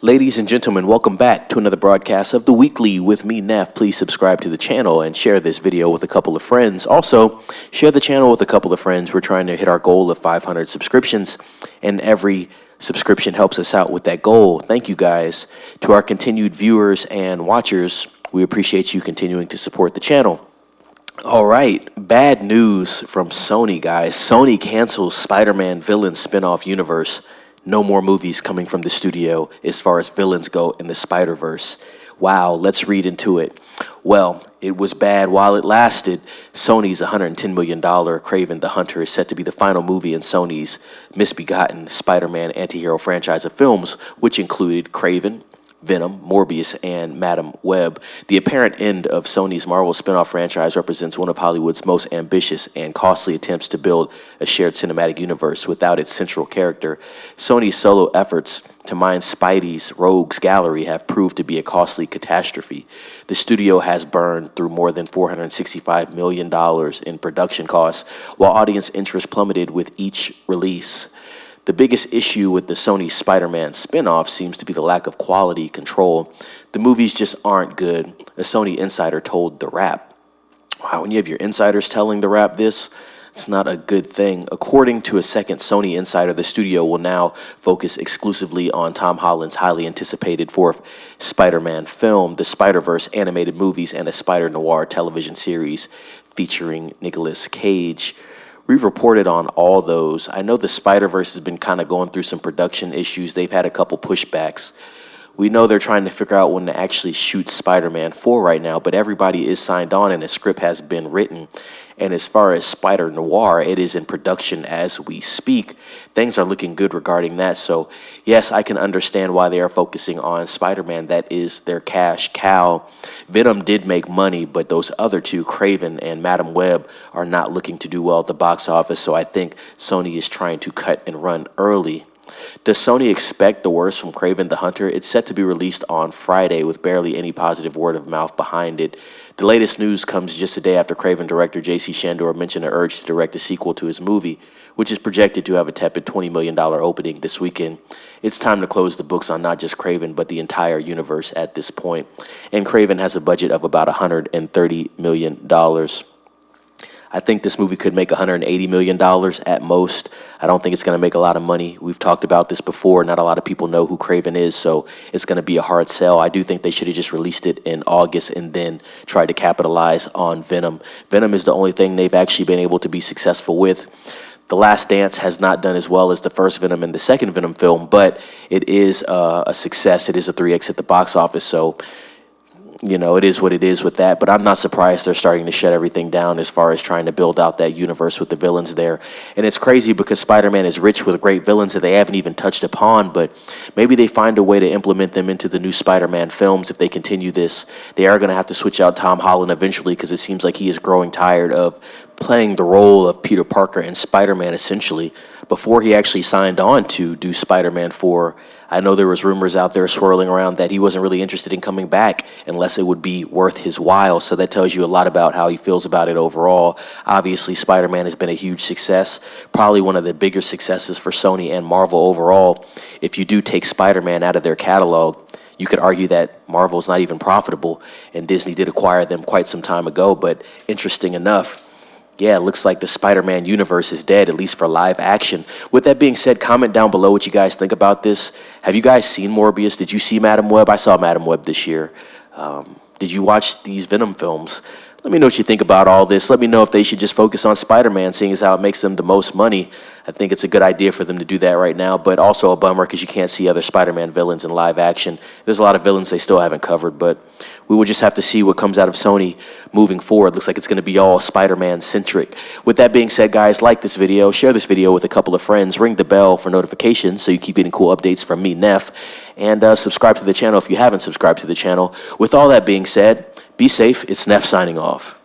Ladies and gentlemen, welcome back to another broadcast of The Weekly with me, Neff. Please subscribe to the channel and share this video with a couple of friends. Also, share the channel with a couple of friends. We're trying to hit our goal of 500 subscriptions, and every subscription helps us out with that goal. Thank you guys. To our continued viewers and watchers, we appreciate you continuing to support the channel. All right, bad news from Sony, guys. Sony cancels Spider-Man villain spin-off universe. No more movies coming from the studio as far as villains go in the Spider-Verse. Wow, let's read into it. Well, it was bad while it lasted. Sony's $110 million Kraven the Hunter is set to be the final movie in Sony's misbegotten Spider-Man antihero franchise of films, which included Kraven, Venom, Morbius, and Madam Web. The apparent end of Sony's Marvel spin-off franchise represents one of Hollywood's most ambitious and costly attempts to build a shared cinematic universe without its central character. Sony's solo efforts to mine Spidey's rogues gallery have proved to be a costly catastrophe. The studio has burned through more than $465 million in production costs, while audience interest plummeted with each release. The biggest issue with the Sony Spider-Man spin-off seems to be the lack of quality control. The movies just aren't good, a Sony insider told The Wrap. Wow, when you have your insiders telling The Wrap this, it's not a good thing. According to a second Sony insider, the studio will now focus exclusively on Tom Holland's highly anticipated fourth Spider-Man film, the Spider-Verse animated movies, and a Spider Noir television series featuring Nicolas Cage. We've reported on all those. I know the Spider-Verse has been kind of going through some production issues. They've had a couple pushbacks. We know they're trying to figure out when to actually shoot Spider-Man 4 right now, but everybody is signed on and a script has been written. And as far as Spider Noir, it is in production as we speak. Things are looking good regarding that. So, yes, I can understand why they are focusing on Spider-Man. That is their cash cow. Venom did make money, but those other two, Kraven and Madam Web, are not looking to do well at the box office. So I think Sony is trying to cut and run early. Does Sony expect the worst from Kraven the Hunter? It's set to be released on Friday with barely any positive word of mouth behind it. The latest news comes just a day after Kraven director J.C. Shandor mentioned an urge to direct a sequel to his movie, which is projected to have a tepid $20 million opening this weekend. It's time to close the books on not just Kraven, but the entire universe at this point. And Kraven has a budget of about $130 million. I think this movie could make $180 million at most. I don't think it's going to make a lot of money. We've talked about this before. Not a lot of people know who Kraven is, so it's going to be a hard sell. I do think they should have just released it in August and then tried to capitalize on Venom. Venom is the only thing they've actually been able to be successful with. The Last Dance has not done as well as the first Venom and the second Venom film, but it is a success. It is a 3X at the box office, so you know, it is what it is with that, but I'm not surprised they're starting to shut everything down as far as trying to build out that universe with the villains there. And it's crazy because Spider-Man is rich with great villains that they haven't even touched upon, but maybe they find a way to implement them into the new Spider-Man films if they continue this. They are going to have to switch out Tom Holland eventually because it seems like he is growing tired of playing the role of Peter Parker and Spider-Man essentially. Before he actually signed on to do Spider-Man 4, I know there was rumors out there swirling around that he wasn't really interested in coming back unless it would be worth his while. So that tells you a lot about how he feels about it overall. Obviously, Spider-Man has been a huge success, probably one of the bigger successes for Sony and Marvel overall. If you do take Spider-Man out of their catalog, you could argue that Marvel's not even profitable, and Disney did acquire them quite some time ago. But interesting enough, yeah, it looks like the Spider-Man universe is dead, at least for live action. With that being said, comment down below what you guys think about this. Have you guys seen Morbius? Did you see Madam Web? I saw Madam Web this year. Did you watch these Venom films? Let me know what you think about all this. Let me know if they should just focus on Spider-Man, seeing as how it makes them the most money. I think it's a good idea for them to do that right now, but also a bummer because you can't see other Spider-Man villains in live action. There's a lot of villains they still haven't covered, but we will just have to see what comes out of Sony moving forward. Looks like it's going to be all Spider-Man-centric. With that being said, guys, like this video, share this video with a couple of friends, ring the bell for notifications so you keep getting cool updates from me, Neff, and subscribe to the channel if you haven't subscribed to the channel. With all that being said, be safe. It's Neff signing off.